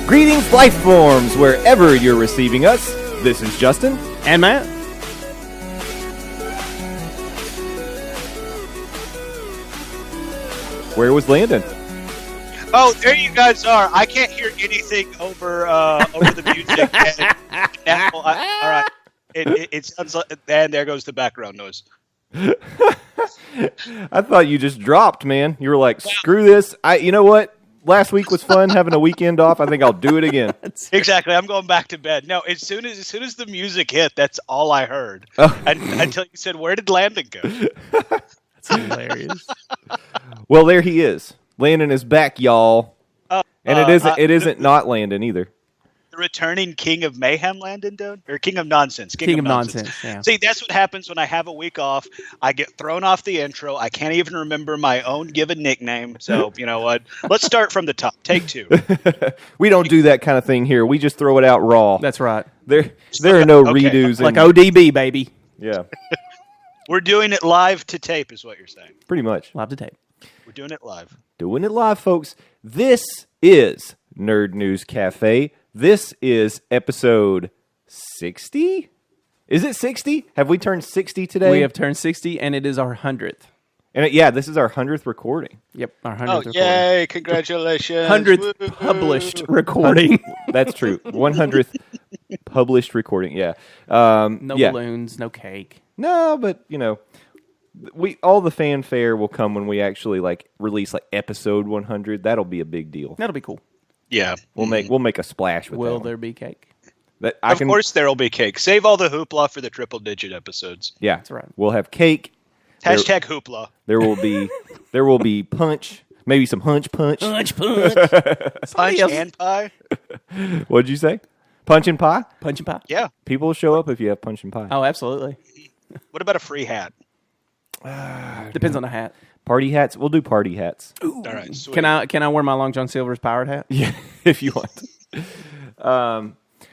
Greetings, life forms, wherever you're receiving us. This is Justin. And Matt. Where was Landon? Oh, there you guys are. I can't hear anything over the music. All right. It sounds like, and there goes the background noise. I thought you just dropped, man. You were like, screw this. You know what? Last week was fun having a weekend off. I think I'll do it again. Exactly. I'm going back to bed. No, as soon as the music hit, that's all I heard. Until you said, "Where did Landon go?" That's hilarious. Well, there he is. Landon is back, y'all. And it isn't not Landon either. The returning King of Mayhem, Landon, dude? Or King of Nonsense. King of Nonsense, yeah. See, that's what happens when I have a week off. I get thrown off the intro. I can't even remember my own given nickname. So, you know what? Let's start from the top. Take two. We don't do that kind of thing here. We just throw it out raw. That's right. There are no redos. Like ODB, baby. Yeah. We're doing it live to tape is what you're saying. Pretty much. Live to tape. We're doing it live. Doing it live, folks. This is Nerd News Cafe. This is episode 60? Is it 60? Have we turned 60 today? We have turned 60, and it is our 100th. And this is our 100th recording. Yep, our 100th recording. Yay, congratulations. 100th published recording. That's true. 100th published recording, yeah. No balloons, no cake. No, but, all the fanfare will come when we actually release episode 100. That'll be a big deal. That'll be cool. Yeah. We'll make a splash with that. Will there be cake? Of course there will be cake. Save all the hoopla for the triple-digit episodes. Yeah. That's right. We'll have cake. Hashtag hoopla. There will be punch, maybe some hunch punch. Punch. Punch and pie? What'd you say? Punch and pie? Punch and pie? Yeah. People will show up if you have punch and pie. Oh, absolutely. What about a free hat? Depends on the hat. Party hats? We'll do party hats. Ooh. All right, sweet. Can I wear my Long John Silver's powered hat? Yeah, if you want.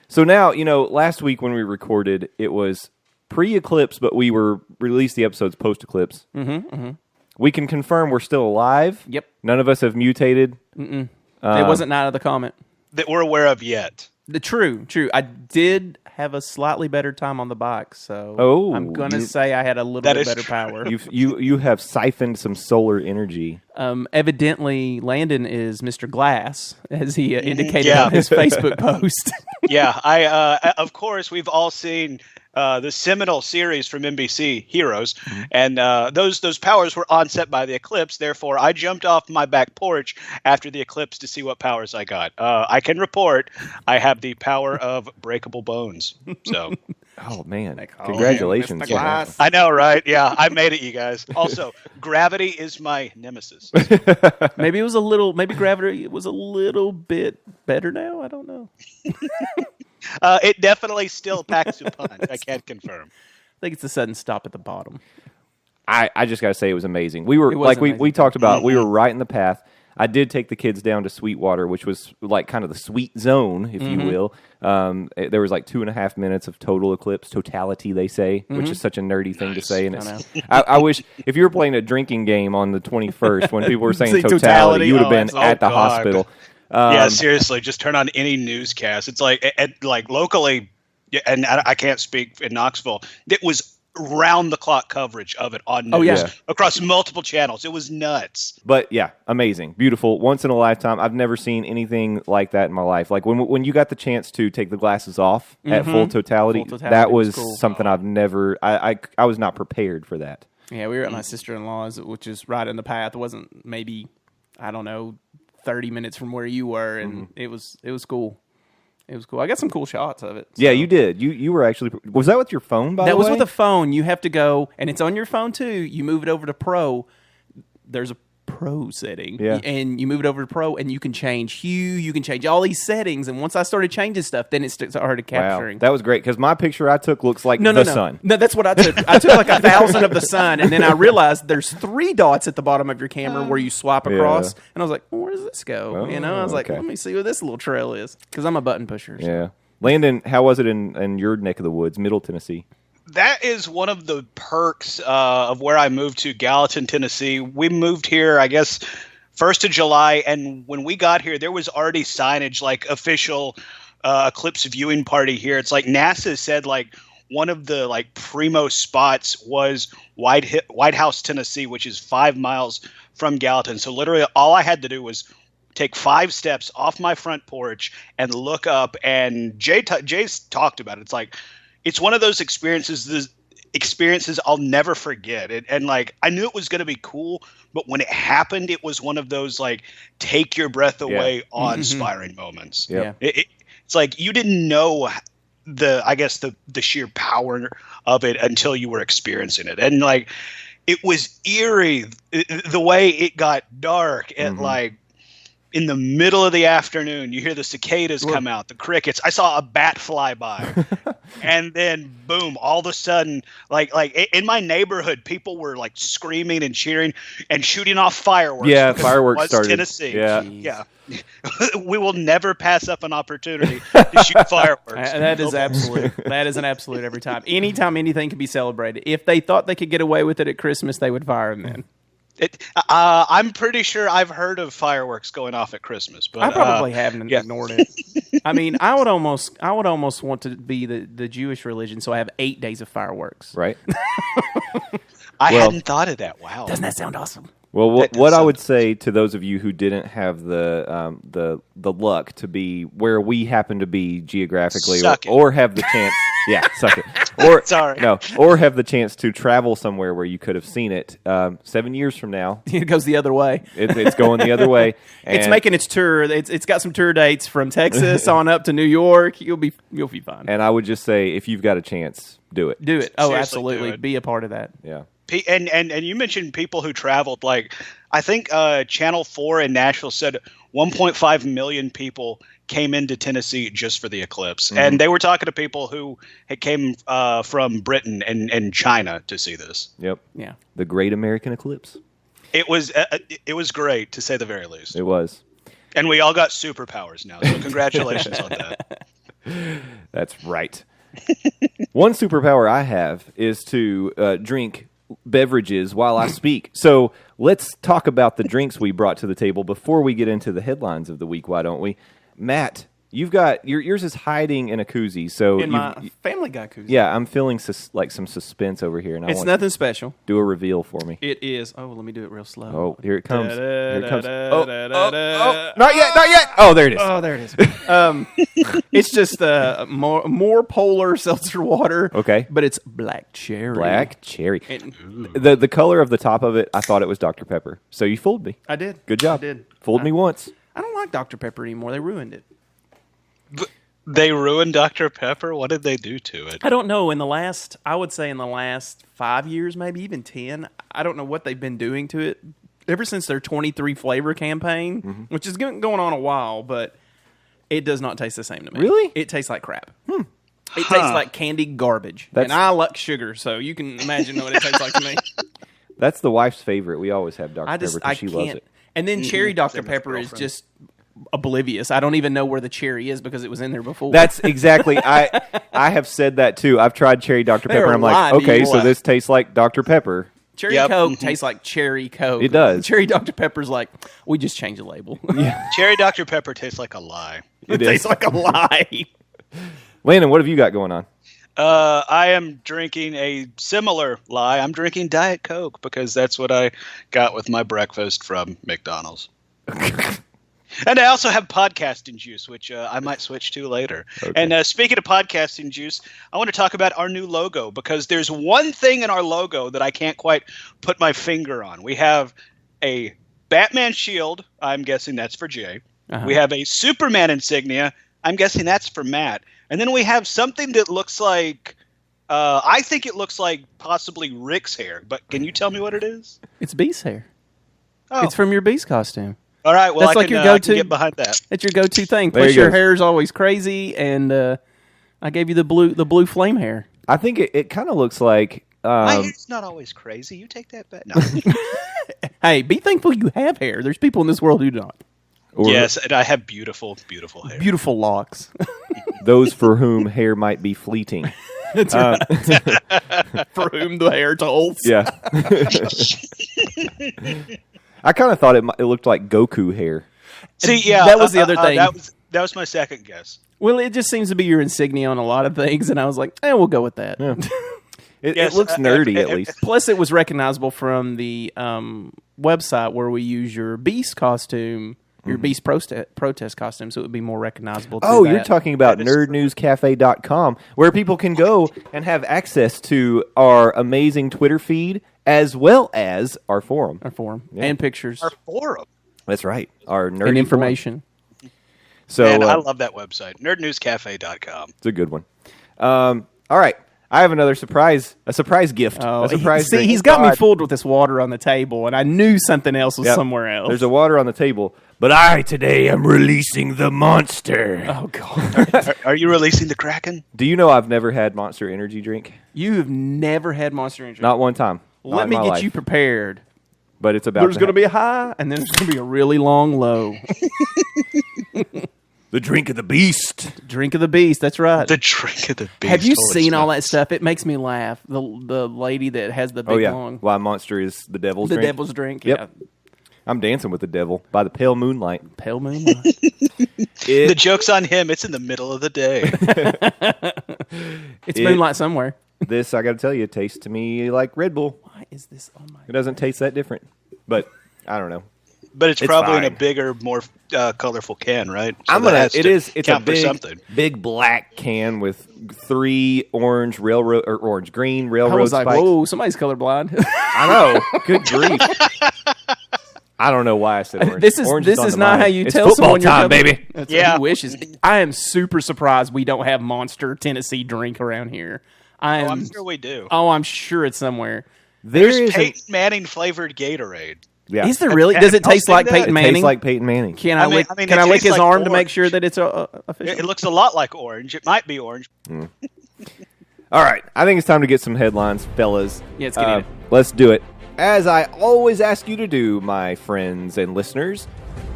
So now, last week when we recorded, it was pre-eclipse, but we released the episodes post-eclipse. Mm-hmm. We can confirm we're still alive. Yep. None of us have mutated. It wasn't out of the comment. That we're aware of yet. True. I did have a slightly better time on the bike, so I'm going to say I had a little bit better power. You have siphoned some solar energy. Evidently, Landon is Mr. Glass, as he indicated on his Facebook post. Yeah, of course, we've all seen the seminal series from NBC, Heroes, and those powers were onset by the eclipse. Therefore, I jumped off my back porch after the eclipse to see what powers I got. I can report I have the power of breakable bones. So, oh man, congratulations! I know, right? Yeah, I made it, you guys. Also, gravity is my nemesis. Maybe gravity was a little bit better now. I don't know. It definitely still packs a punch. I can't confirm. I think it's a sudden stop at the bottom. I just got to say it was amazing. We were we talked about. We were right in the path. I did take the kids down to Sweetwater, which was kind of the sweet zone, if you will. There was 2.5 minutes of total eclipse, totality they say, which is such a nerdy thing to say. And I wish if you were playing a drinking game on the 21st when people were saying totality, you would have been at the hospital. Yeah, seriously, just turn on any newscast. It's like locally, and I can't speak in Knoxville. It was round-the-clock coverage of it on news across multiple channels. It was nuts. But yeah, amazing, beautiful, once in a lifetime. I've never seen anything like that in my life. Like when you got the chance to take the glasses off at full totality, that was cool. Something I've never. I was not prepared for that. Yeah, we were at my sister-in-law's, which is right in the path. It wasn't maybe 30 minutes from where you were, and it was cool. It was cool. I got some cool shots of it. So. Yeah, you did. You were actually... Was that with your phone, by the way? That was with a phone. You have to go, and it's on your phone, too. You move it over to Pro. There's a Pro setting. Yeah. And you move it over to Pro, and you can change hue. You can change all these settings. And once I started changing stuff, then it started capturing. Wow. That was great, because my picture I took looks like the sun. No, that's what I took. I took 1,000 of the sun, and then I realized there's 3 dots at the bottom of your camera where you swipe across. Yeah. And I was like, where does this go? I was like, let me see what this little trail is, because I'm a button pusher. So. Yeah. Landon, how was it in your neck of the woods, Middle Tennessee? That is one of the perks of where I moved to, Gallatin, Tennessee. We moved here, I guess, 1st of July, and when we got here, there was already signage, like official eclipse viewing party here. It's like NASA said, like one of the like primo spots was White House, Tennessee, which is 5 miles from Gallatin. So literally, all I had to do was take 5 steps off my front porch and look up. And Jay's talked about it. It's like it's one of those experiences I'll never forget. And like I knew it was going to be cool, but when it happened, it was one of those like take your breath away, awe-inspiring moments. Yeah, it's like you didn't know the sheer power of it until you were experiencing it, and like it was eerie the way it got dark at like. In the middle of the afternoon, you hear the cicadas come out, the crickets. I saw a bat fly by, and then boom! All of a sudden, like in my neighborhood, people were like screaming and cheering and shooting off fireworks. Yeah, fireworks started. Tennessee. Yeah. We will never pass up an opportunity to shoot fireworks. That is absolute. That is an absolute every time. Anytime anything can be celebrated. If they thought they could get away with it at Christmas, they would fire them then. I'm pretty sure I've heard of fireworks going off at Christmas, but I probably haven't ignored it. I mean, I would almost want to be the Jewish religion, so I have 8 days of fireworks. Right. I hadn't thought of that. Wow, doesn't that sound awesome? Well, what I would say to those of you who didn't have the luck to be where we happen to be geographically, or have the chance, suck it, or have the chance to travel somewhere where you could have seen it. 7 years from now, it goes the other way. It's going the other way. It's making its tour. It's got some tour dates from Texas on up to New York. You'll be fine. And I would just say, if you've got a chance, do it. Do it. Oh, absolutely. Be a part of that. Yeah. And you mentioned people who traveled. Like I think Channel 4 in Nashville said 1.5 million people came into Tennessee just for the eclipse, and they were talking to people who had came from Britain and China to see this. Yep. Yeah. The Great American Eclipse. It was great, to say the very least. It was. And we all got superpowers now, so congratulations on that. That's right. One superpower I have is to drink beverages while I speak. So let's talk about the drinks we brought to the table before we get into the headlines of the week. Why don't we? Matt, you've got yours is hiding in a koozie. So in my Family Guy koozie. Yeah, I'm feeling like some suspense over here, and it's nothing special. Do a reveal for me. It is. Oh, let me do it real slow. Oh, here it comes. Here it comes. Oh, not yet. Oh, there it is. Oh, there it is. It's just more polar seltzer water. Okay, but it's black cherry. Black cherry. The color of the top of it, I thought it was Dr. Pepper. So you fooled me. I did. Good job. I did. Fooled me once. I don't like Dr. Pepper anymore. They ruined it. They ruined Dr. Pepper? What did they do to it? I don't know. I would say in the last 5 years, maybe even 10, I don't know what they've been doing to it. Ever since their 23 flavor campaign, which is going on a while, but it does not taste the same to me. Really? It tastes like crap. It tastes like candied garbage. And I like sugar, so you can imagine what it tastes like to me. That's the wife's favorite. We always have Dr. Pepper because she loves it. And then cherry Dr. Pepper is just oblivious. I don't even know where the cherry is because it was in there before. That's exactly. I have said that too. I've tried cherry Dr. Pepper. I'm like, okay, so this tastes like Dr. Pepper. Cherry Coke tastes like cherry Coke. It does. Cherry Dr. Pepper's like, we just changed the label. Yeah. Cherry Dr. Pepper tastes like a lie. It tastes like a lie. Landon, what have you got going on? I am drinking a similar lie. I'm drinking Diet Coke because that's what I got with my breakfast from McDonald's. And I also have podcasting juice, which I might switch to later. Okay. And speaking of podcasting juice, I want to talk about our new logo because there's one thing in our logo that I can't quite put my finger on. We have a Batman shield. I'm guessing that's for Jay. We have a Superman insignia. I'm guessing that's for Matt. And then we have something that looks like, I think it looks like possibly Rick's hair. But can you tell me what it is? It's Beast's hair. Oh. It's from your Beast costume. All right, well, that's I like can, your go-to. I can get behind that. That's your go-to thing. Plus, your hair is always crazy, and I gave you the blue flame hair. I think it kind of looks like... my hair's not always crazy. You take that back. No. Hey, be thankful you have hair. There's people in this world who do not. Yes, and I have beautiful, beautiful hair. Beautiful locks. Those for whom hair might be fleeting. That's right. For whom the hair tolls. Yeah. I kind of thought it looked like Goku hair. See, yeah, that was the other thing. That was my second guess. Well, it just seems to be your insignia on a lot of things, and I was like, we'll go with that. Yeah. It looks nerdy, at least. Plus, it was recognizable from the website where we use your Beast costume, your Beast protest costume, so it would be more recognizable. You're talking about nerdnewscafe.com, where people can go and have access to our amazing Twitter feed, as well as our forum. And pictures. Our forum. That's right. Our nerdy and information. Forum. So, I love that website, nerdnewscafe.com. It's a good one. All right. I have another surprise gift. A surprise drink. He's got me fooled with this water on the table, and I knew something else was somewhere else. There's a water on the table, but I today am releasing the monster. Oh, God. Are you releasing the Kraken? Do you know I've never had Monster Energy drink? You've never had Monster Energy? Not one time. Let me get you prepared. But it's about There's going to be a high, and then there's going to be a really long low. The drink of the beast. Drink of the beast, that's right. The drink of the beast. Have you seen all that stuff? It makes me laugh. The lady that has the big long... Why Monster is the devil's drink? The devil's drink, yep. Yeah. I'm dancing with the devil by the pale moonlight. Pale moonlight. The joke's on him. It's in the middle of the day. It's moonlight somewhere. This, I got to tell you, tastes to me like Red Bull. Why is this on my... It doesn't taste that different, but I don't know. But it's probably fine. In a bigger, more colorful can, right? So it's a big black can with 3 orange green railroad spikes. Whoa, somebody's colorblind. I know. Good grief. I don't know why I said orange. This is not how you tell someone you're time, baby. That's what he wishes. I am super surprised we don't have Monster Tennessee drink around here. I'm sure we do. Oh, I'm sure it's somewhere. There's Peyton Manning flavored Gatorade. Yeah. Is there really? Does it taste like Peyton Manning? It tastes like Peyton Manning. Can I lick his arm to make sure that it's official? It looks a lot like orange. It might be orange. All right. I think it's time to get some headlines, fellas. Yeah, let's get in it. Let's do it. As I always ask you to do, my friends and listeners,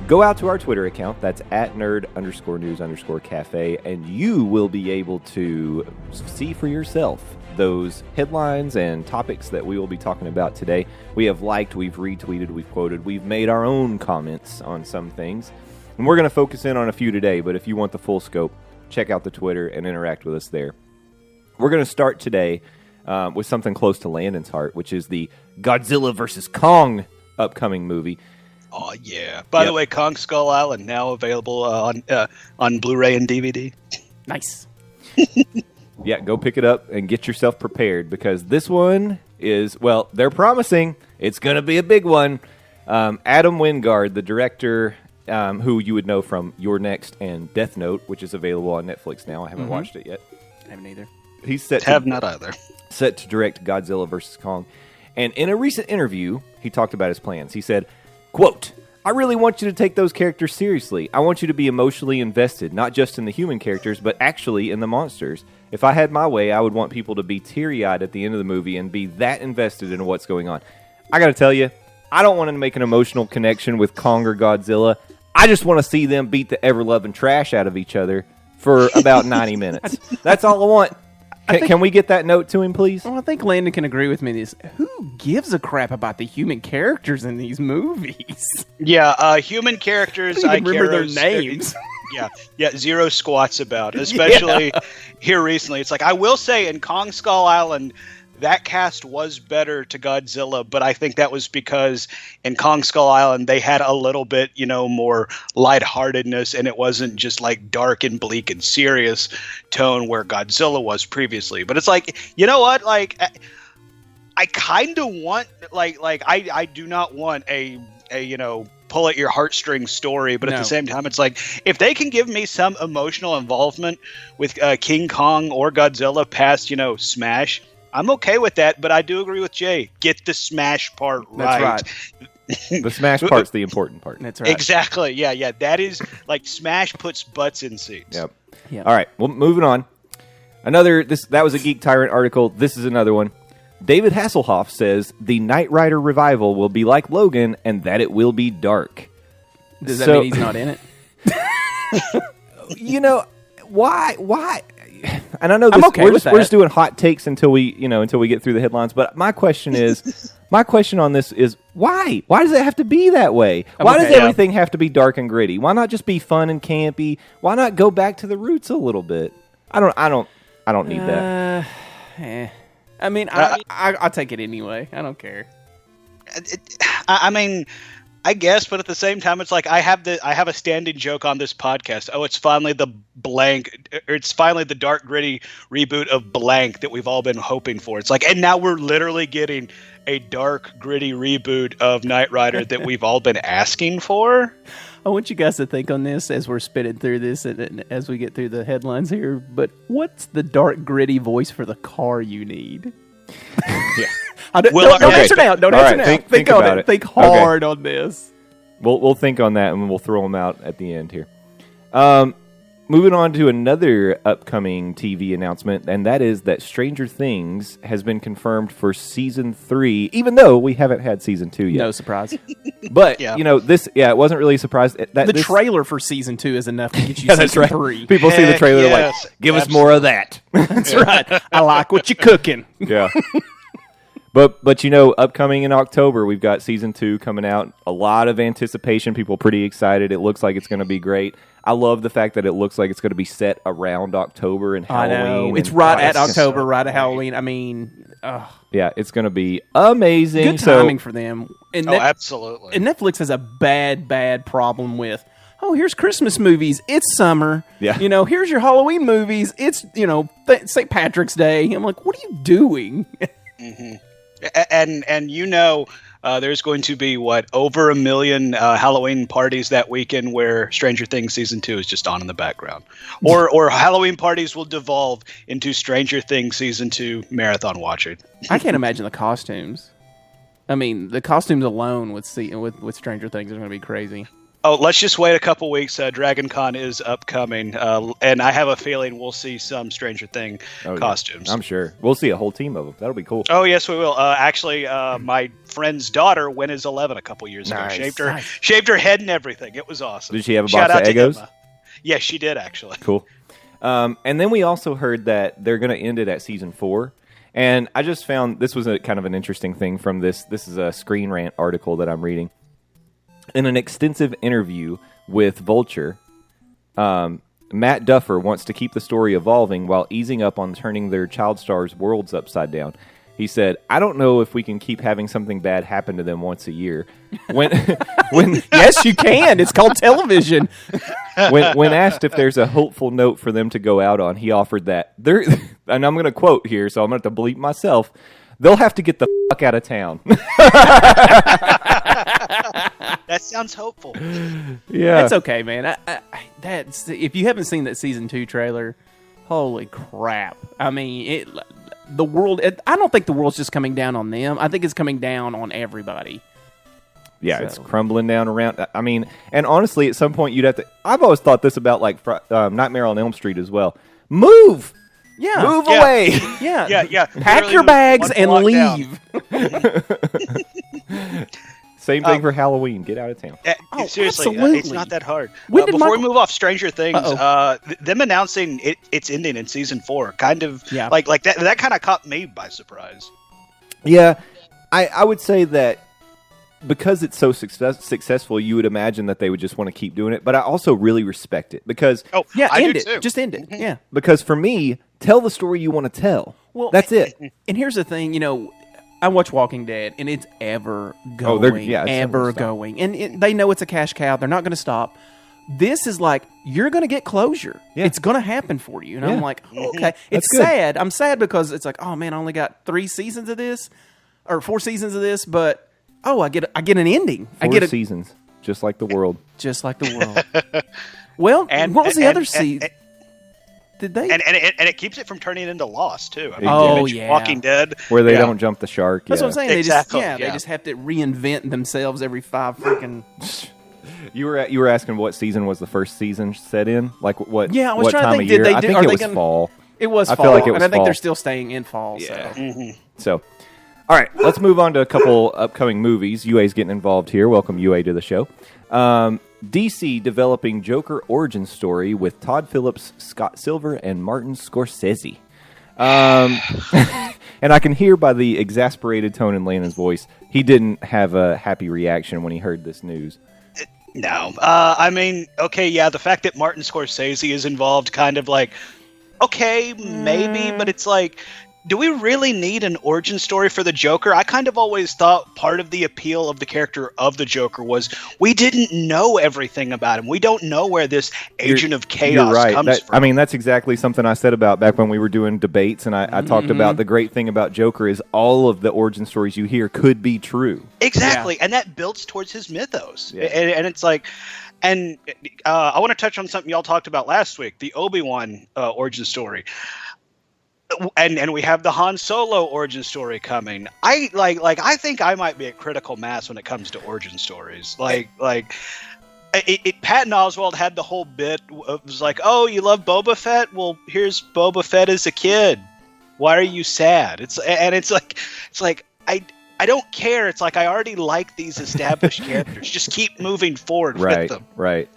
go out to our Twitter account. That's at nerd_news_cafe, and you will be able to see for yourself those headlines and topics that we will be talking about today. We have liked, we've retweeted, we've quoted, we've made our own comments on some things, and we're going to focus in on a few today, but if you want the full scope, check out the Twitter and interact with us there. We're going to start today with something close to Landon's heart, which is the Godzilla vs. Kong upcoming movie. Oh, yeah. By the way, Kong Skull Island now available on Blu-ray and DVD. Nice. Yeah, go pick it up and get yourself prepared, because this one is, well, they're promising it's going to be a big one. Adam Wingard, the director, who you would know from Your Next and Death Note, which is available on Netflix now. I haven't watched it yet. I haven't either. He's set to direct Godzilla vs. Kong. And in a recent interview, he talked about his plans. He said, quote, "I really want you to take those characters seriously. I want you to be emotionally invested, not just in the human characters, but actually in the monsters. If I had my way, I would want people to be teary-eyed at the end of the movie and be that invested in what's going on." I got to tell you, I don't want to make an emotional connection with Kong or Godzilla. I just want to see them beat the ever-loving trash out of each other for about 90 minutes. That's all I want. Can we get that note to him, please? Well, I think Landon can agree with me. Who gives a crap about the human characters in these movies? Yeah, human characters, I remember their names. Yeah, zero squats about, especially here recently. It's like, I will say, in Kong Skull Island, that cast was better to Godzilla, but I think that was because in Kong Skull Island, they had a little bit, more lightheartedness, and it wasn't just like dark and bleak and serious tone where Godzilla was previously. But it's like, you know what? Like, I kind of want, I do not want a pull at your heartstrings story, but at the same time, it's like, if they can give me some emotional involvement with King Kong or Godzilla past, Smash, I'm okay with that. But I do agree with Jay. Get the Smash part right. That's right. The Smash part's the important part. That's right. Exactly. Yeah. That is like Smash puts butts in seats. Yep. All right. Well, moving on. That was a Geek Tyrant article. This is another one. David Hasselhoff says the Knight Rider revival will be like Logan and that it will be dark. Does that mean he's not in it? Why? And I know this, we're just doing hot takes until we get through the headlines. But my question is, My question on this is why? Why does it have to be that way? Why does everything have to be dark and gritty? Why not just be fun and campy? Why not go back to the roots a little bit? I don't need that. I mean, I'll take it anyway. I don't care. I mean, I guess, but at the same time, it's like I have a standing joke on this podcast. Oh, it's finally the dark gritty reboot of blank that we've all been hoping for. It's like, and now we're literally getting a dark gritty reboot of Knight Rider that we've all been asking for. I want you guys to think on this as we're spitting through this and as we get through the headlines here. But what's the dark gritty voice for the car you need? Yeah. Don't answer now. Don't answer now. Think on it. Think hard on this. We'll think on that and we'll throw them out at the end here. Moving on to another upcoming TV announcement, and that is that Stranger Things has been confirmed for season 3, even though we haven't had season 2 yet. No surprise. But it wasn't really a surprise. The trailer for season 2 is enough to get you season 3. People see the trailer like, give us more of that. That's right. I like what you're cooking. Yeah. But upcoming in October, we've got season 2 coming out. A lot of anticipation. People pretty excited. It looks like it's going to be great. I love the fact that it looks like it's going to be set around October and Halloween. I know. It's right at October, right at Halloween. I mean, yeah, it's going to be amazing. Good timing for them. And absolutely. And Netflix has a bad problem with, here's Christmas movies. It's summer. Yeah. Here's your Halloween movies. It's, St. Patrick's Day. I'm like, what are you doing? Mm-hmm. And there's going to be over 1 million Halloween parties that weekend where Stranger Things season 2 is just on in the background, or Halloween parties will devolve into Stranger Things season 2 marathon watching. I can't imagine the costumes. I mean, the costumes alone with Stranger Things are going to be crazy. Oh, let's just wait a couple weeks. Dragon Con is upcoming, and I have a feeling we'll see some Stranger Thing costumes. Yeah. I'm sure. We'll see a whole team of them. That'll be cool. Oh, yes, we will. Actually, my friend's daughter went as 11 a couple years ago. Shaved her head and everything. It was awesome. Did she have a box of Eggos? Yes, she did, actually. Cool. And then we also heard that they're going to end it at season 4. And I just found this was a kind of an interesting thing from this. This is a Screen Rant article that I'm reading. In an extensive interview with Vulture, Matt Duffer wants to keep the story evolving while easing up on turning their child stars' worlds upside down. He said, "I don't know if we can keep having something bad happen to them once a year." When yes, you can. It's called television. When asked if there's a hopeful note for them to go out on, he offered that and I'm going to quote here, so I'm going to have to bleep myself. They'll have to get the fuck out of town. That sounds hopeful. Yeah, that's okay, man. That's if you haven't seen that season 2 trailer, holy crap! I mean, the world. I don't think the world's just coming down on them. I think it's coming down on everybody. Yeah, it's crumbling down around. I mean, and honestly, at some point you'd have to. I've always thought this about Nightmare on Elm Street as well. Move. Yeah. Move away. Yeah. Pack your bags and leave. Same thing for Halloween. Get out of town. Seriously, it's not that hard. Before we move off Stranger Things, them announcing it's ending in season 4, kind of like that kind of caught me by surprise. Yeah, I would say that because it's so successful, you would imagine that they would just want to keep doing it. But I also really respect it because end it. Too. Just end it. Yeah, because for me, tell the story you want to tell. Well, that's it. And here's the thing, I watch Walking Dead, and it's ever going, ever going. And they know it's a cash cow. They're not going to stop. This is like, you're going to get closure. Yeah. It's going to happen for you. And I'm like, okay. It's sad. I'm sad because it's like, oh, man, I only got 3 seasons of this, or 4 seasons of this, but, I get an ending. 4 seasons, just like the world. Just like the world. Well, what was the other season? Did they? And it keeps it from turning into Lost too. I mean, Walking Dead, where they don't jump the shark. That's what I'm saying. Exactly. They just have to reinvent themselves every 5 freaking. You were asking what season was the first season set in? Like what? Yeah, I was what trying time to think. of year? Did they I think it was fall. It was fall. I feel like it was and I think fall. they're still staying in fall. Yeah. So. So, all right, let's move on to a couple upcoming movies. UA's getting involved here. Welcome UA to the show. DC developing Joker origin story with Todd Phillips, Scott Silver, and Martin Scorsese. And I can hear by the exasperated tone in Landon's voice, he didn't have a happy reaction when he heard this news. No. I mean, okay, yeah, the fact that Martin Scorsese is involved, kind of like, okay, maybe, but it's like, do we really need an origin story for the Joker? I kind of always thought part of the appeal of the character of the Joker was we didn't know everything about him. We don't know where this agent of chaos comes from. I mean, that's exactly something I said about back when we were doing debates, and I talked about the great thing about Joker is all of the origin stories you hear could be true. Exactly, and that builds towards his mythos. Yeah. And it's like... And I want to touch on something y'all talked about last week, the Obi-Wan origin story. And we have the Han Solo origin story coming. I think I might be at critical mass when it comes to origin stories. Patton Oswalt had the whole bit. It was like, oh, you love Boba Fett? Well, here's Boba Fett as a kid. Why are you sad? It's like I don't care. It's like I already like these established characters. Just keep moving forward with them. Right.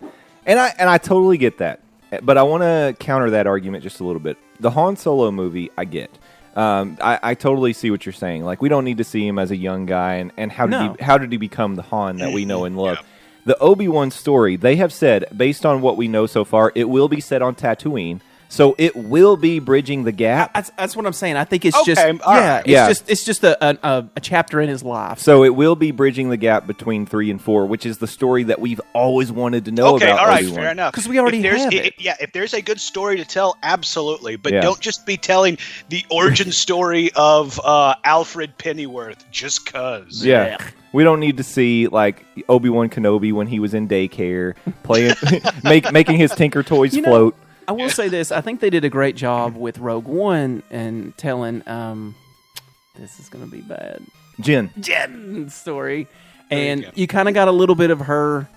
And I totally get that. But I want to counter that argument just a little bit. The Han Solo movie, I get. I totally see what you're saying. Like, we don't need to see him as a young guy, and how did he become the Han that we know and love? Yeah. The Obi-Wan story, they have said, based on what we know so far, it will be set on Tatooine. So it will be bridging the gap. That's what I'm saying. I think it's it's just a chapter in his life. So it will be bridging the gap between 3 and 4, which is the story that we've always wanted to know about. Okay, all right, Obi-Wan. fair enough. Because we already have it. If there's a good story to tell, absolutely. But don't just be telling the origin story of Alfred Pennyworth just because. Yeah. We don't need to see like Obi-Wan Kenobi when he was in daycare playing, making his Tinker Toys float. I will say this. I think they did a great job with Rogue One and telling, this is going to be bad, Jen's story. And you kind of got a little bit of her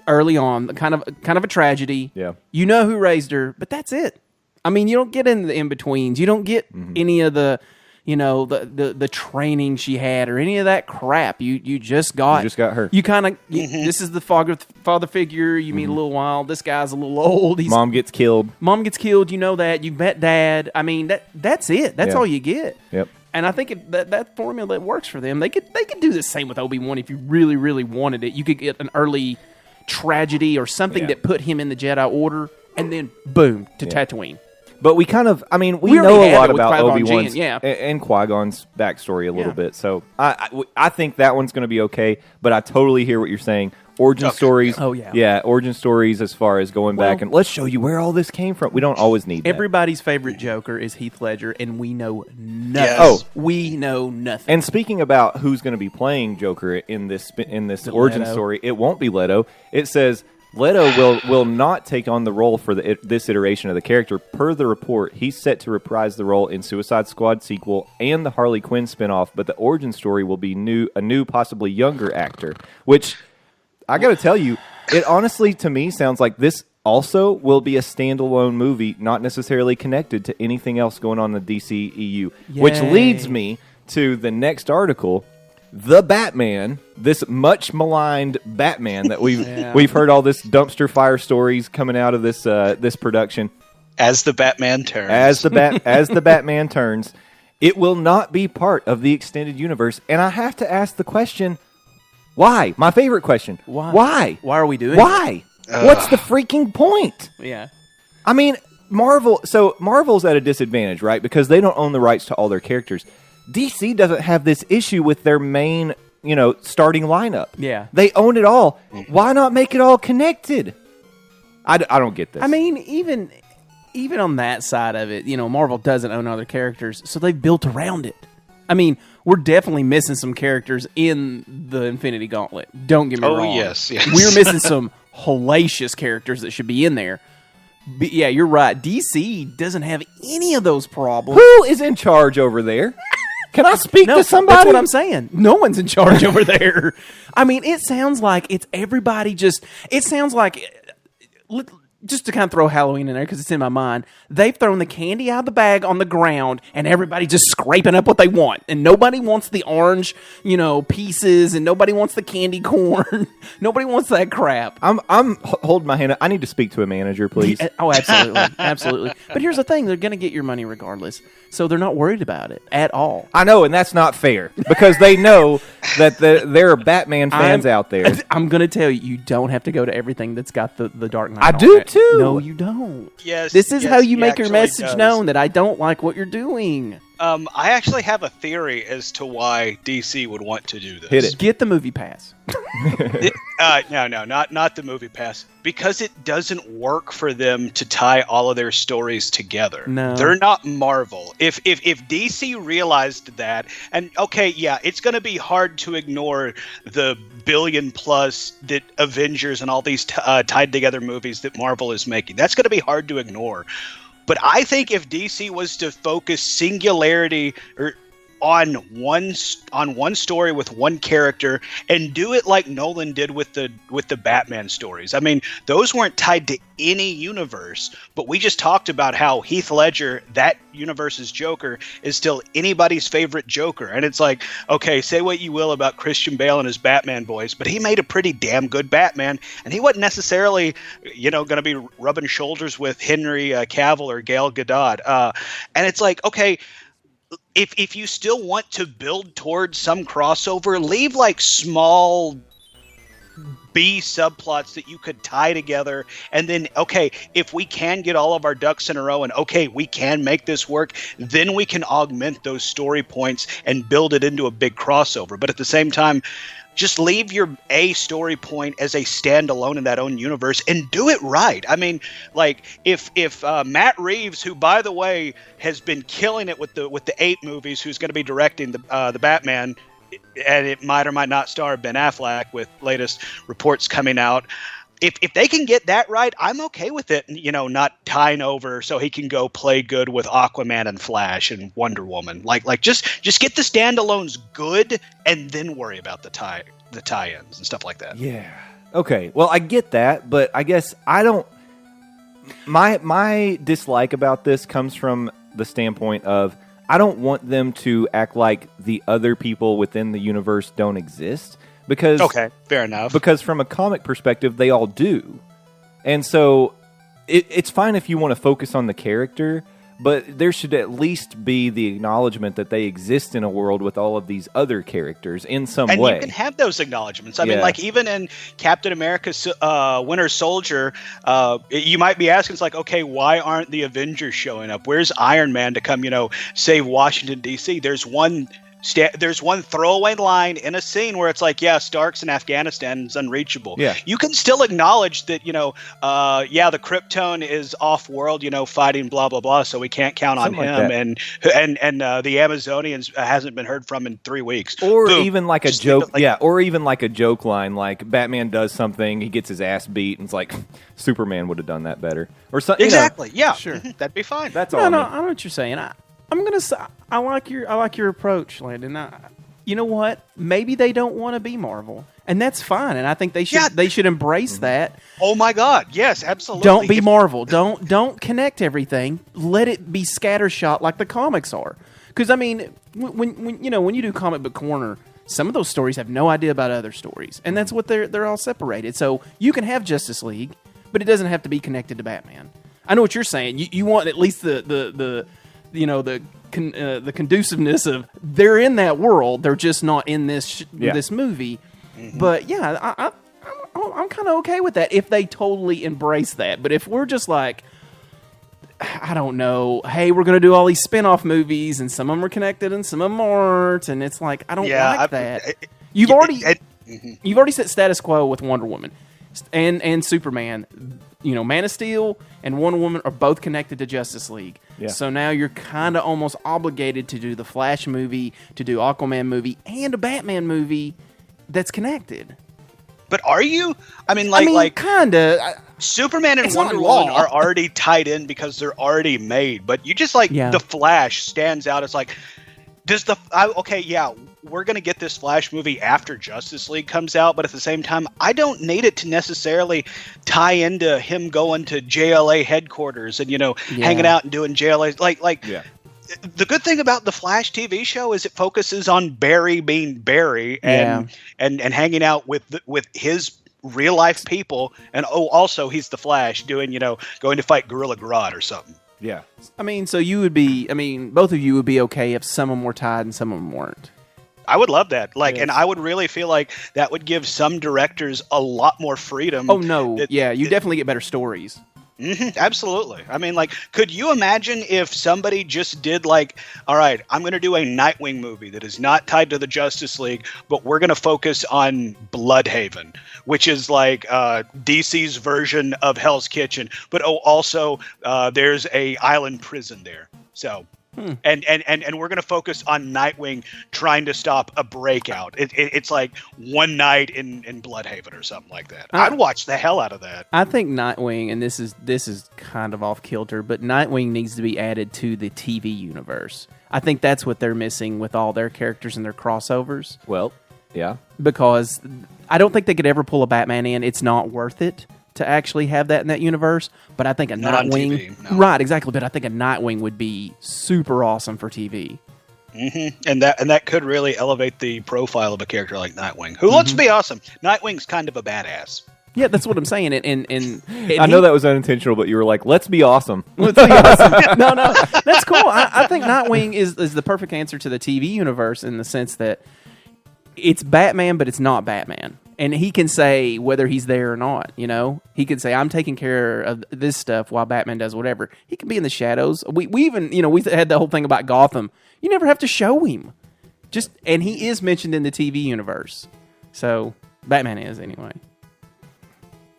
early on, kind of a tragedy. Yeah. You know who raised her, but that's it. I mean, you don't get into the in-betweens. You don't get any of the... the training she had or any of that crap. You just got her. You kind of this is the father figure. You meet a little while. This guy's a little old. Mom gets killed. You know that. You met dad. I mean that's it. That's all you get. Yep. And I think that formula works for them. They could do the same with Obi-Wan if you really really wanted it. You could get an early tragedy or something that put him in the Jedi Order, and then boom to Tatooine. But we kind of, we know a lot about Obi-Wan's and Qui-Gon's backstory a little bit. So I think that one's going to be okay. But I totally hear what you're saying. Origin stories. Oh, yeah. Yeah, origin stories as far as going back and let's show you where all this came from. We don't always need that. Everybody's favorite Joker is Heath Ledger, and we know nothing. Yes. Oh, we know nothing. And speaking about who's going to be playing Joker in this origin story, it won't be Leto. It says... Leto will not take on the role for this iteration of the character. Per the report, he's set to reprise the role in Suicide Squad sequel and the Harley Quinn spinoff, but the origin story will be a new, possibly younger actor, which, I got to tell you, it honestly, to me, sounds like this also will be a standalone movie, not necessarily connected to anything else going on in the DCEU, which leads me to the next article. The Batman, this much maligned Batman that we've heard all this dumpster fire stories coming out of this this production. As the Batman turns, as the Batman turns, it will not be part of the extended universe. And I have to ask the question: why? My favorite question: why? Why are we doing? Why? What's the freaking point? Yeah, I mean, Marvel's at a disadvantage, right? Because they don't own the rights to all their characters. DC doesn't have this issue with their main, starting lineup. Yeah. They own it all. Why not make it all connected? I don't get this. I mean, even on that side of it, Marvel doesn't own other characters, so they've built around it. I mean, we're definitely missing some characters in the Infinity Gauntlet. Don't get me wrong. Oh, yes. We're missing some hellacious characters that should be in there. But yeah, you're right. DC doesn't have any of those problems. Who is in charge over there? Can I speak to somebody? That's what I'm saying. No one's in charge over there. I mean, it sounds like it's everybody just... It sounds like... just to kind of throw Halloween in there because it's in my mind, they've thrown the candy out of the bag on the ground and everybody just scraping up what they want. And nobody wants the orange, pieces, and nobody wants the candy corn. Nobody wants that crap. I'm holding my hand up. I need to speak to a manager, please. Oh, absolutely. Absolutely. But here's the thing. They're going to get your money regardless. So they're not worried about it at all. I know, and that's not fair because they know that there are Batman fans out there. I'm going to tell you, you don't have to go to everything that's got the Dark Knight. I do too. No, you don't. Yes. This is how you make your message does. known that I don't like what you're doing. I actually have a theory as to why DC would want to do this. Hit it. Get the movie pass. No, not the movie pass. Because it doesn't work for them to tie all of their stories together. No. They're not Marvel. If DC realized that, and okay, yeah, it's going to be hard to ignore the billion plus that Avengers and all these tied together movies that Marvel is making. That's going to be hard to ignore. But I think if DC was to focus singularity on one story with one character and do it like Nolan did with the Batman stories. I mean, those weren't tied to any universe, but we just talked about how Heath Ledger, that universe's Joker, is still anybody's favorite Joker. And it's like, okay, say what you will about Christian Bale and his Batman voice, but he made a pretty damn good Batman, and he wasn't necessarily, going to be rubbing shoulders with Henry Cavill or Gal Gadot. And it's like, okay, if you still want to build towards some crossover, leave like small B subplots that you could tie together, and then okay, if we can get all of our ducks in a row and okay, we can make this work, then we can augment those story points and build it into a big crossover. But at the same time, just leave your A story point as a standalone in that own universe and do it right. I mean, like if Matt Reeves, who by the way has been killing it with the 8 movies, who's going to be directing the Batman, and it might or might not star Ben Affleck with latest reports coming out. If they can get that right, I'm okay with it, not tying over so he can go play good with Aquaman and Flash and Wonder Woman. Like just get the standalones good and then worry about the tie-ins and stuff like that. Yeah. Okay. Well, I get that, but I guess I don't. My dislike about this comes from the standpoint of I don't want them to act like the other people within the universe don't exist. Because, okay, fair enough. Because from a comic perspective, they all do. And so it's fine if you want to focus on the character, but there should at least be the acknowledgement that they exist in a world with all of these other characters in some way. And you can have those acknowledgments. I mean, like even in Captain America Winter Soldier, you might be asking, it's like, okay, why aren't the Avengers showing up? Where's Iron Man to come, save Washington, D.C.? There's one throwaway line in a scene where it's like, yeah, Stark's in Afghanistan, is unreachable. Yeah. You can still acknowledge that, the Krypton is off-world, fighting blah, blah, blah, so we can't count on him. And the Amazonians hasn't been heard from in 3 weeks. Or Boom. even like a joke. Or even like a joke line, like Batman does something, he gets his ass beat, and it's like, Superman would have done that better. Or something. Exactly. Yeah. Sure. That'd be fine. That's all. No, I know what you're saying. I'm gonna say I like your approach, Landon. You know what? Maybe they don't want to be Marvel, and that's fine. And I think they should embrace that. Oh my God, yes, absolutely. Don't be Marvel. Don't connect everything. Let it be scattershot like the comics are. Because I mean, when you do Comic Book Corner, some of those stories have no idea about other stories, and that's what they're all separated. So you can have Justice League, but it doesn't have to be connected to Batman. I know what you're saying. You want at least the conduciveness of they're in that world, they're just not in this movie. Mm-hmm. But yeah, I'm kind of okay with that if they totally embrace that. But if we're just like, I don't know, hey, we're going to do all these spin-off movies and some of them are connected and some of them aren't, and it's like I don't like that. You've already set status quo with Wonder Woman and Superman. Man of Steel and Wonder Woman are both connected to Justice League. Yeah. So now you're kind of almost obligated to do the Flash movie, to do Aquaman movie, and a Batman movie that's connected. But are you? I mean, kind of. Superman and Wonder Woman are already tied in because they're already made. But you just the Flash stands out. It's like, we're going to get this Flash movie after Justice League comes out, but at the same time, I don't need it to necessarily tie into him going to JLA headquarters and, hanging out and doing JLA. The good thing about the Flash TV show is it focuses on Barry being Barry and hanging out with his real life people. And also he's the Flash doing, going to fight Gorilla Grodd or something. Yeah. I mean, so both of you would be okay if some of them were tied and some of them weren't. I would love that. And I would really feel like that would give some directors a lot more freedom. Oh, no. You definitely get better stories. Mm-hmm, absolutely. I mean, could you imagine if somebody just did all right, I'm going to do a Nightwing movie that is not tied to the Justice League, but we're going to focus on Bloodhaven, which is DC's version of Hell's Kitchen, but also there's a island prison there. So, and we're going to focus on Nightwing trying to stop a breakout. It's like one night in Bloodhaven or something like that. I'd watch the hell out of that. I think Nightwing, and this is kind of off kilter, but Nightwing needs to be added to the TV universe. I think that's what they're missing with all their characters and their crossovers. Well, yeah. Because I don't think they could ever pull a Batman in. It's not worth it to actually have that in that universe, but I think not Nightwing, on TV, no. Right, exactly. But I think a Nightwing would be super awesome for TV. Mm-hmm. And that could really elevate the profile of a character like Nightwing, who looks to be awesome. Nightwing's kind of a badass. Yeah, that's what I'm saying. And I know that was unintentional, but you were like, "Let's be awesome." Let's be awesome. No, that's cool. I think Nightwing is the perfect answer to the TV universe in the sense that it's Batman, but it's not Batman. And he can say whether he's there or not, He can say, I'm taking care of this stuff while Batman does whatever. He can be in the shadows. We even, we had the whole thing about Gotham. You never have to show him. And he is mentioned in the TV universe. So, Batman is anyway.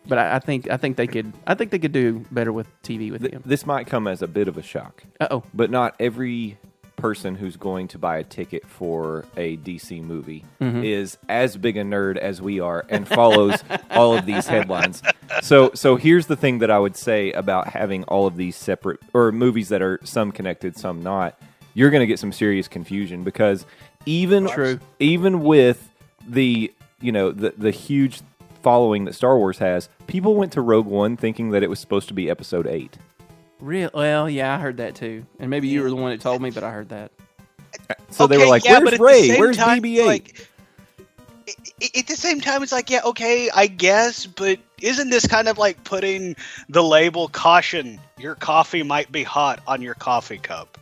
But I think they could do better with TV with him. This might come as a bit of a shock. Uh-oh. But not every person who's going to buy a ticket for a DC movie is as big a nerd as we are and follows all of these headlines. So here's the thing that I would say about having all of these separate or movies that are some connected, some not. You're going to get some serious confusion because even with the the huge following that Star Wars has, people went to Rogue One thinking that it was supposed to be Episode 8. Real? Well, yeah, I heard that too. And maybe you were the one that told me, but I heard that. So they were like, where's Rey? Where's BB-8? At the same time, it's I guess, but isn't this kind of like putting the label caution, your coffee might be hot on your coffee cup?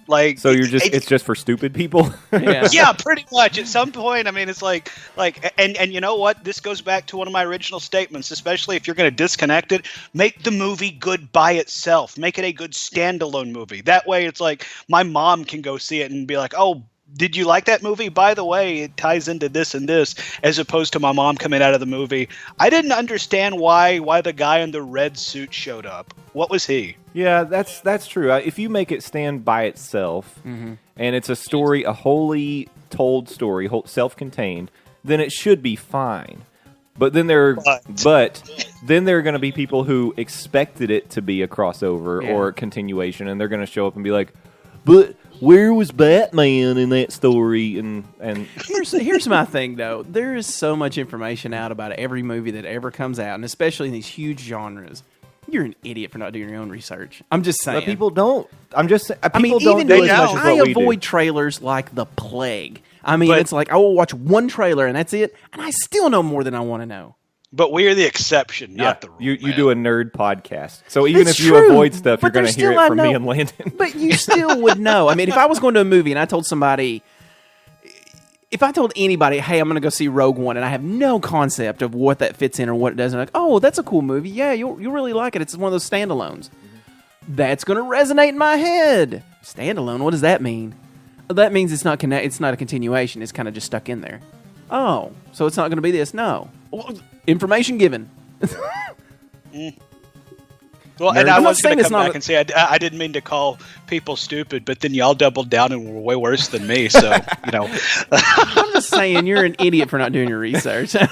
So it's just for stupid people? Yeah, pretty much. At some point, I mean, it's and you know what? This goes back to one of my original statements, especially if you're going to disconnect it, make the movie good by itself. Make it a good standalone movie. That way, it's my mom can go see it and be like, oh, did you like that movie? By the way, it ties into this and this, as opposed to my mom coming out of the movie. I didn't understand why the guy in the red suit showed up. What was he? Yeah, that's true. If you make it stand by itself, and it's a story, a wholly told story, self-contained, then it should be fine. But then there are going to be people who expected it to be a crossover or a continuation, and they're going to show up and be like, but where was Batman in that story? And here's my thing, though. There is so much information out about every movie that ever comes out, and especially in these huge genres. You're an idiot for not doing your own research. I'm just saying. But people don't. I'm just saying. I avoid trailers like the plague. I mean, it's I will watch one trailer and that's it, and I still know more than I want to know. But we are the exception, not the rule. You do a nerd podcast. So even if you avoid stuff, you're going to hear it from me and Landon. But you still would know. I mean, if I was going to a movie and I told somebody, if I told anybody, hey, I'm going to go see Rogue One, and I have no concept of what that fits in or what it doesn't, oh, that's a cool movie. Yeah, you'll really like it. It's one of those standalones. That's going to resonate in my head. Standalone, what does that mean? That means it's not it's not a continuation. It's kind of just stuck in there. Oh, so it's not going to be this? No. Well, information given. Well, and I was going to come back and say I didn't mean to call people stupid, but then y'all doubled down and were way worse than me. So I'm just saying you're an idiot for not doing your research. But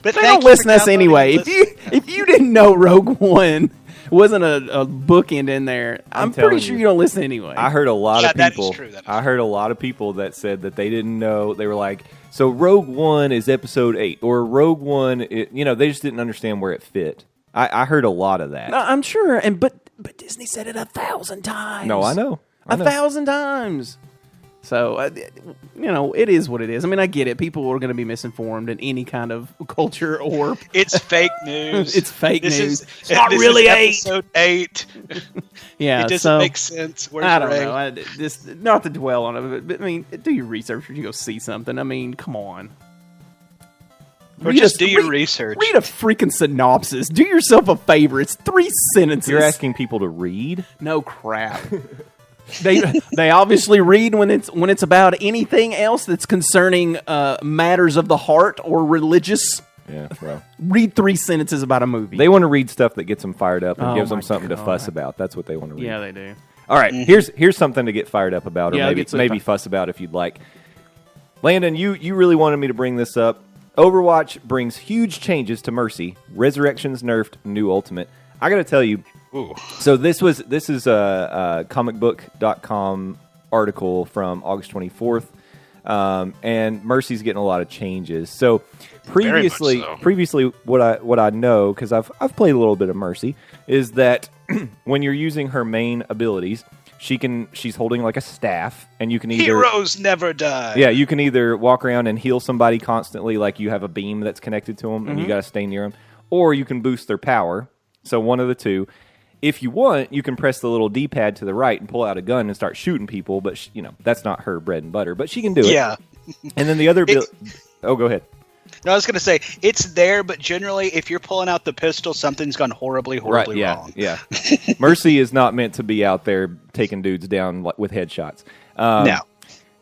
they don't listen to us anyway. If you didn't know Rogue One wasn't a bookend in there, I'm pretty sure you don't listen anyway. I heard a lot of people. That is true. I heard a lot of people that said that they didn't know. They were like, so Rogue One is episode 8, or Rogue One, they just didn't understand where it fit. I heard a lot of that. No, I'm sure, but Disney said it 1,000 times. No, I know. 1,000 times. So, it is what it is. I mean, I get it. People are going to be misinformed in any kind of culture or... It's fake news. It's fake news. It's not really episode 8. Yeah, it doesn't make sense. I don't know. Not to dwell on it, but I mean, do your research when you go see something. I mean, come on. Or just do your research. Read a freaking synopsis. Do yourself a favor. It's 3 sentences. You're asking people to read? No crap. They obviously read when it's about anything else that's concerning matters of the heart or religious. Yeah, well. Read 3 sentences about a movie. They want to read stuff that gets them fired up and gives them something to fuss about. That's what they want to read. Yeah, they do. All right, here's something to get fired up about, or maybe fuss about if you'd like. Landon, you really wanted me to bring this up. Overwatch brings huge changes to Mercy. Resurrections nerfed, new ultimate. I got to tell you. Ooh. So this is a comicbook.com article from August 24th, and Mercy's getting a lot of changes. So previously, what I know, because I've played a little bit of Mercy, is that when you're using her main abilities, she's holding like a staff, and you can either... Heroes never die. Yeah, you can either walk around and heal somebody constantly, like you have a beam that's connected to them, and you got to stay near them, or you can boost their power. So one of the two. If you want, you can press the little D-pad to the right and pull out a gun and start shooting people, but that's not her bread and butter, but she can do it. Yeah. And then the other... go ahead. No, I was going to say, it's there, but generally, if you're pulling out the pistol, something's gone horribly wrong. Yeah. Mercy is not meant to be out there taking dudes down with headshots. No.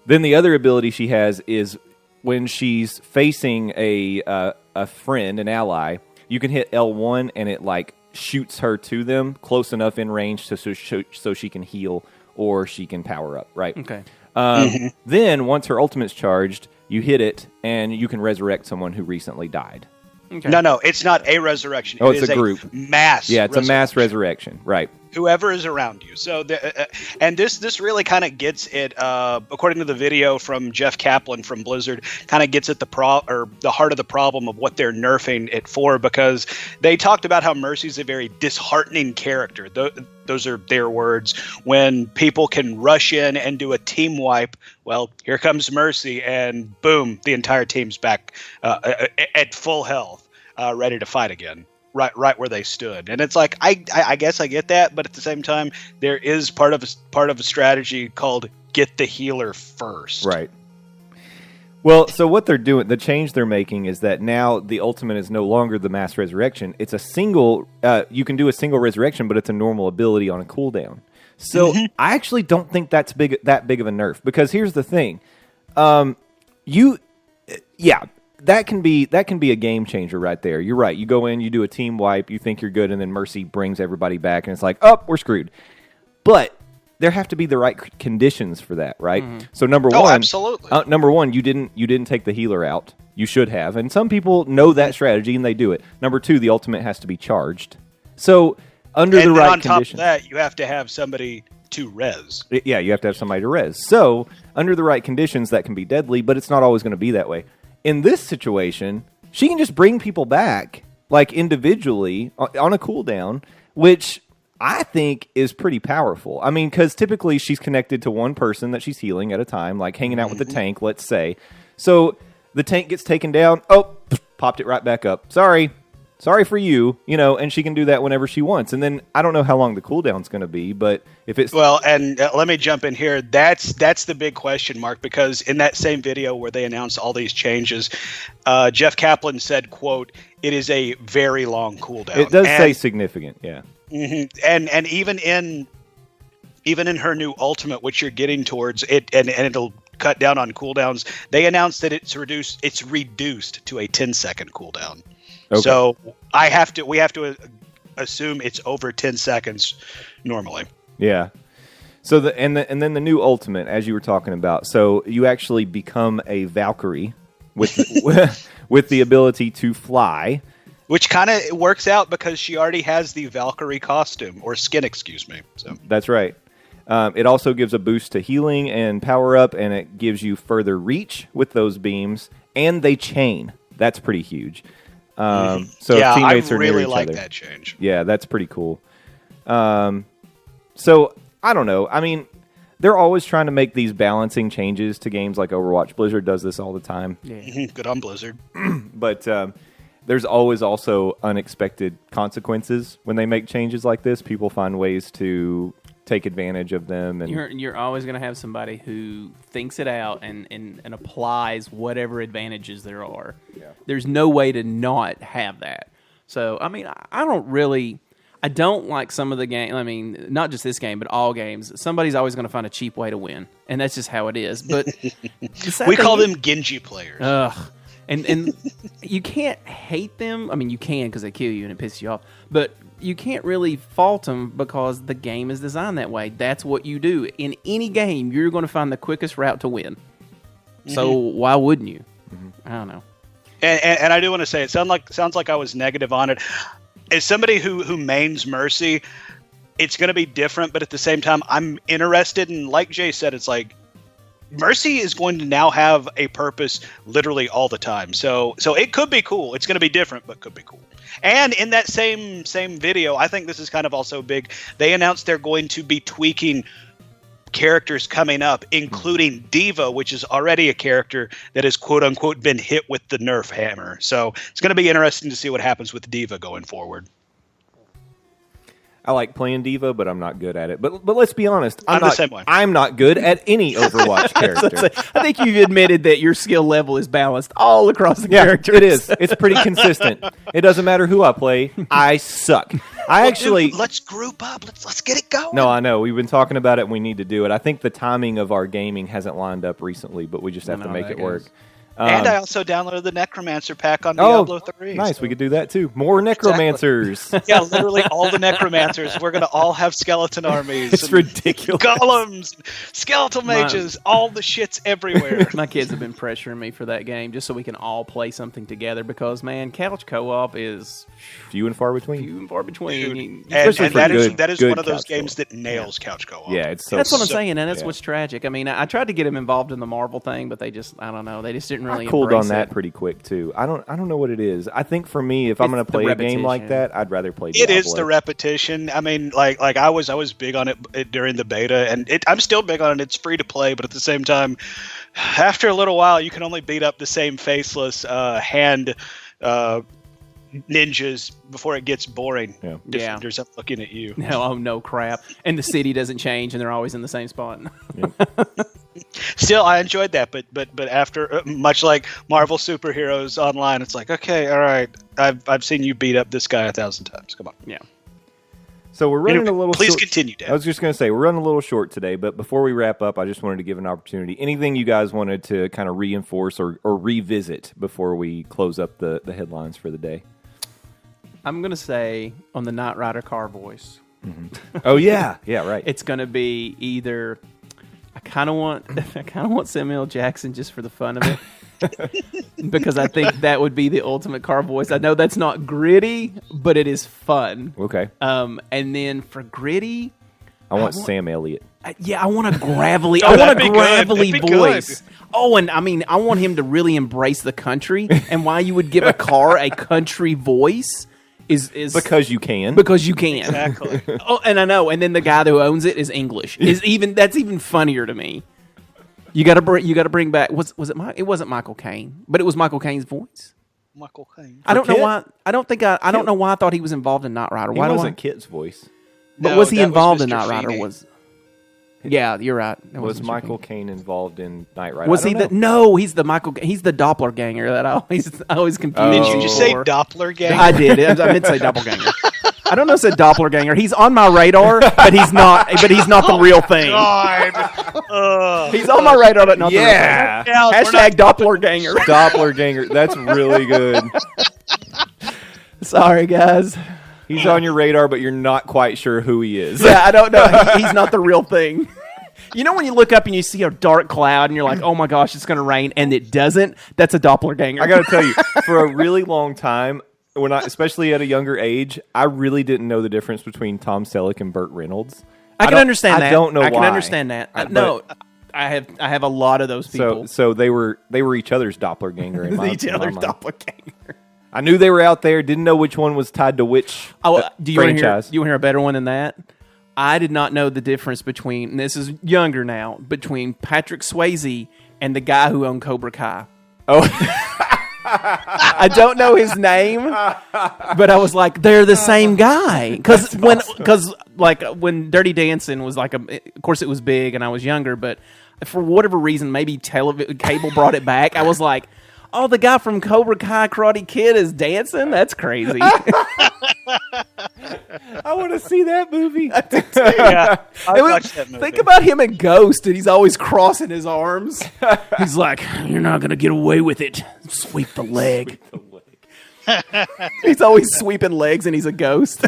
Then the other ability she has is when she's facing a friend, an ally, you can hit L1 and it shoots her to them close enough in range so she can heal or she can power up, right? Okay. Then, once her ultimate's charged, you hit it, and you can resurrect someone who recently died. Okay. No, it's not a resurrection. Oh, it's a group. Mass. Yeah, it's a mass resurrection, right. Whoever is around you. So, and this really kind of gets it, according to the video from Jeff Kaplan from Blizzard, kind of gets at the heart of the problem of what they're nerfing it for, because they talked about how Mercy's a very disheartening character. Those are their words. When people can rush in and do a team wipe, well, here comes Mercy, and boom, the entire team's back at full health, ready to fight again. Right where they stood, and it's like I guess I get that, but at the same time, there is part of a strategy called get the healer first. Right. Well, so what they're doing, the change they're making is that now the ultimate is no longer the mass resurrection. It's a single. You can do a single resurrection, but it's a normal ability on a cooldown. So I actually don't think that big of a nerf, because here's the thing, That can be a game changer right there. You're right. You go in, you do a team wipe, you think you're good, and then Mercy brings everybody back, and it's like, oh, we're screwed. But there have to be the right conditions for that, right? Mm-hmm. So number one, absolutely. Number one, you didn't take the healer out. You should have, and some people know that strategy and they do it. Number two, the ultimate has to be charged. So under the right conditions, on top of that, you have to have somebody to res. Yeah, you have to have somebody to res. So under the right conditions, that can be deadly, but it's not always going to be that way. In this situation, she can just bring people back, individually, on a cooldown, which I think is pretty powerful. I mean, because typically she's connected to one person that she's healing at a time, hanging out with the tank, let's say. So the tank gets taken down, popped it right back up. Sorry for you, and she can do that whenever she wants. And then I don't know how long the cooldown's going to be, but if it's... Well, and let me jump in here. That's the big question mark, because in that same video where they announced all these changes, Jeff Kaplan said, quote, "It is a very long cooldown." It does say significant, yeah. Mm-hmm. And even in her new ultimate, which you're getting towards, it and it'll cut down on cooldowns, they announced that it's reduced to a 10-second cooldown. Okay. So we have to assume it's over 10 seconds normally. Yeah. So and then the new ultimate, as you were talking about. So you actually become a Valkyrie with with the ability to fly, Which kind of works out because she already has the Valkyrie costume, or skin, excuse me. So that's right. It also gives a boost to healing and power up, and it gives you further reach with those beams, and they chain. That's pretty huge. So teammates are near each other. I really like that change. Yeah, that's pretty cool. So I don't know. I mean, they're always trying to make these balancing changes to games like Overwatch. Blizzard does this all the time. Yeah. Good on Blizzard. But there's always also unexpected consequences when they make changes like this. People find ways to take advantage of them. And you're always going to have somebody who thinks it out and applies whatever advantages there are. Yeah. There's no way to not have that. So, I mean, I don't like some of the game. I mean, not just this game, but all games. Somebody's always going to find a cheap way to win, and that's just how it is. But we call them Genji players. Ugh. And you can't hate them. I mean, you can because they kill you and it pisses you off. But you can't really fault them because the game is designed that way. That's what you do. In any game, you're going to find the quickest route to win. So why wouldn't you? I don't know. And I do want to say, it sounds like I was negative on it. As somebody who mains Mercy, it's going to be different, but at the same time, I'm interested. And like Jay said, it's like Mercy is going to now have a purpose literally all the time. So it could be cool. It's going to be different, but could be cool. And in that same video, I think this is kind of also big. They announced they're going to be tweaking characters coming up, including Diva, which is already a character that has quote unquote been hit with the Nerf hammer. So it's going to be interesting to see what happens with Diva going forward. I like playing Diva, but I'm not good at it. But let's be honest, I'm the same way. I'm not good at any Overwatch character. I think you've admitted that your skill level is balanced all across the characters. It is. It's pretty consistent. It doesn't matter who I play. I suck. Dude, let's group up. Let's get it going. No, I know. We've been talking about it and we need to do it. I think the timing of our gaming hasn't lined up recently, but we just have to make it work. And I also downloaded the Necromancer pack on Diablo 3. Nice. So. We could do that too. More Necromancers. Exactly. Yeah, literally all the Necromancers. We're going to all have skeleton armies. It's ridiculous. Golems, skeletal mages, all the shit's everywhere. My kids have been pressuring me for that game just so we can all play something together because, man, couch co-op is few and far between. Dude, and that is one of those games that nails couch co-op. Yeah, it's so. That's what I'm saying, and that's what's tragic. I mean, I tried to get them involved in the Marvel thing, but they just, I don't know, they just didn't really. I cooled on that pretty quick too. I don't know what it is. I think for me, if I'm going to play a game like that, I'd rather play Diablo. It is the repetition. I mean, like I was big on it during the beta, and I'm still big on it. It's free to play, but at the same time, after a little while, you can only beat up the same faceless hand ninjas before it gets boring. Yeah. Defenders up looking at you. No crap. And the city doesn't change, and they're always in the same spot. Yeah. Still, I enjoyed that, but after much like Marvel superheroes online, it's like, okay, all right, I've seen you beat up this guy 1,000 times. Come on. Yeah. So we're running a little. Please short. Continue, Dan. I was just going to say we're running a little short today, but before we wrap up, I just wanted to give an opportunity. Anything you guys wanted to kind of reinforce or revisit before we close up the headlines for the day? I'm going to say on the Knight Rider car voice. Mm-hmm. Oh yeah, right. It's going to be either. I kind of want Samuel Jackson just for the fun of it, because I think that would be the ultimate car voice. I know that's not gritty, but it is fun. Okay. And then for gritty, I want Sam Elliott. I want a gravelly. I want a gravelly voice. Good. Oh, and I mean, I want him to really embrace the country. And why you would give a car a country voice is because you can. Because you can. Exactly. Oh, and I know. And then the guy who owns it is English. That's even funnier to me. You got to bring back. Was it? It wasn't Michael Caine, but it was Michael Caine's voice. Michael Caine. I don't know why. I don't know why I thought he was involved in Knight Rider. Why wasn't Kit's voice? But was he involved in Knight Rider? Yeah, you're right. Was Michael Caine involved in Knight Rider? Was he No, he's the Dopplerganger that I always confuse. Did you just say Dopplerganger? I did. I meant to say Doppelganger. I don't know if I said Dopplerganger. He's on my radar, but he's not. But he's not the real thing. God. He's on my radar, but not the real thing. Yeah. Hashtag Dopplerganger. Dopplerganger. That's really good. Sorry, guys. He's on your radar, but you're not quite sure who he is. Yeah, I don't know. He's not the real thing. You know when you look up and you see a dark cloud and you're like, oh my gosh, it's going to rain, and it doesn't? That's a Dopplerganger. I got to tell you, for a really long time, especially at a younger age, I really didn't know the difference between Tom Selleck and Burt Reynolds. I can understand that. I don't know why. I can understand that. I have a lot of those people. So they were each other's dopplerganger in my each other's doppelganger. I knew they were out there. Didn't know which one was tied to which franchise. Do you want to hear a better one than that? I did not know the difference between, and this is younger now, between Patrick Swayze and the guy who owned Cobra Kai. Oh. I don't know his name, but I was like, they're the same guy. Because when Dirty Dancing was of course it was big and I was younger, but for whatever reason, maybe cable brought it back. I was like, oh, the guy from Cobra Kai Karate Kid is dancing? That's crazy. I want to see that movie. Yeah, I watched that movie. Think about him in Ghost, and he's always crossing his arms. He's like, you're not going to get away with it. Sweep the leg. He's always sweeping legs, and he's a ghost.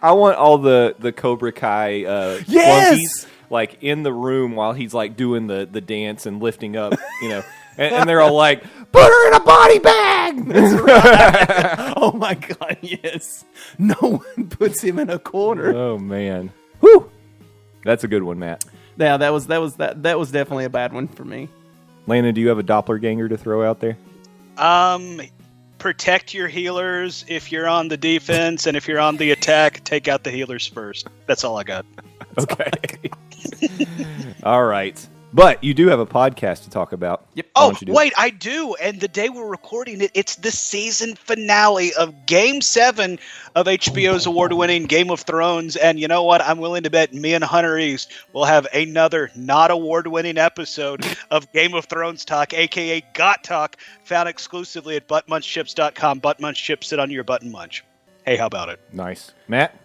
I want all the Cobra Kai flunkies, like in the room while he's like doing the dance and lifting up, and they're all like, put her in a body bag. That's right. Oh my God, yes. No one puts him in a corner. Oh man. Whew. That's a good one, Matt. Yeah, that was definitely a bad one for me. Landon, do you have a dopplerganger to throw out there? Protect your healers if you're on the defense, and if you're on the attack, take out the healers first. That's all I got. Okay. All right. But you do have a podcast to talk about. Yep. Oh, wait, I do. And the day we're recording it, it's the season finale of Game 7 of HBO's award-winning Game of Thrones. And you know what? I'm willing to bet me and Hunter East will have another not award-winning episode of Game of Thrones Talk, a.k.a. Got Talk, found exclusively at buttmunchchips.com. Buttmunch sit on your button munch. Hey, how about it? Nice. Matt?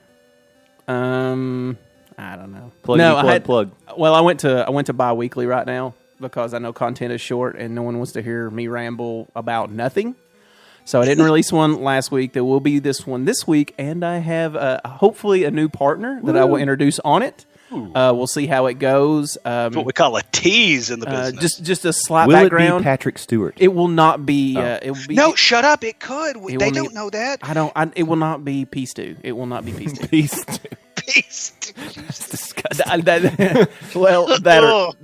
I don't know. Plug. Well, I went to bi-weekly right now because I know content is short and no one wants to hear me ramble about nothing. So I didn't release one last week. There will be this one this week, and I have hopefully a new partner that I will introduce on it. We'll see how it goes. That's what we call a tease in the business. Just a slight will background. Will it be Patrick Stewart? It will not be. It will be. No, shut up! It could. They don't know that. It will not be Peace Stew. It will not be Peace Stew. Peace Stew. That's disgusting. That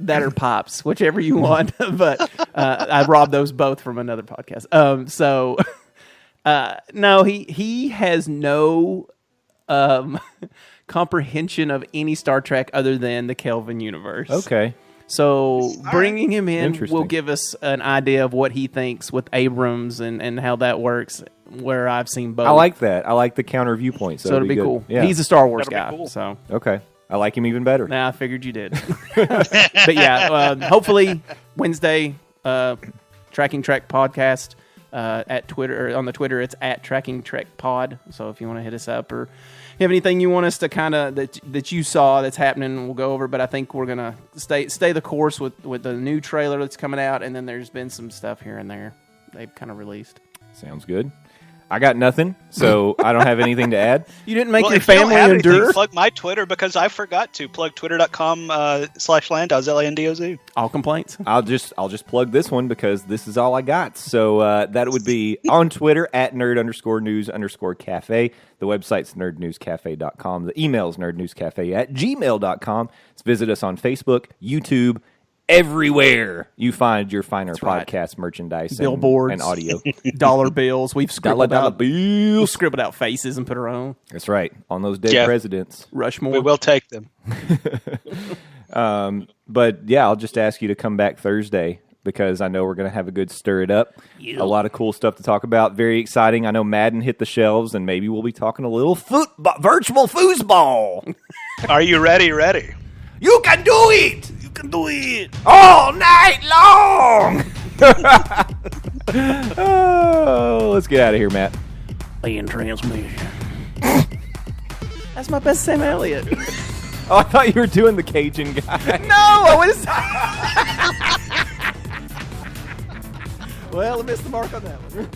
are pops, whichever you want. But I robbed those both from another podcast. No, he has no comprehension of any Star Trek other than the Kelvin universe. Okay. So bringing him in will give us an idea of what he thinks with Abrams and how that works, where I've seen both. I like that. I like the counter viewpoint. So it'll be cool. Yeah. He's a Star Wars guy. Cool. So okay. I like him even better. Nah, I figured you did. But yeah, hopefully Wednesday, Tracking Trek Podcast at Twitter. Or on the Twitter, it's at Tracking Trek Pod. So if you want to hit us up or you have anything you want us to kind of that you saw that's happening, we'll go over. But I think we're gonna stay the course with the new trailer that's coming out, and then there's been some stuff here and there they've kind of released. Sounds good. I got nothing, so I don't have anything to add. You didn't make your family endure? Plug my Twitter because I forgot to plug twitter.com/Landoz, LANDOZ. All complaints. I'll just plug this one because this is all I got. So that would be on Twitter at nerd_news_cafe. The website's nerdnewscafe.com. The email is nerdnewscafe@gmail.com. Let's visit us on Facebook, YouTube, everywhere you find your finer podcast merchandise, billboards, and audio, dollar bills. We've scribbled out faces and put our own. That's right, on those dead presidents. Rushmore. We will take them. But yeah, I'll just ask you to come back Thursday because I know we're going to have a good stir it up. Yep. A lot of cool stuff to talk about. Very exciting. I know Madden hit the shelves, and maybe we'll be talking a little virtual foosball. Are you ready? You can do it. Do it all night long. Oh, let's get out of here, Matt. Land transmission. That's my best Sam Elliott. Oh, I thought you were doing the Cajun guy. No, I was. Well, I missed the mark on that one.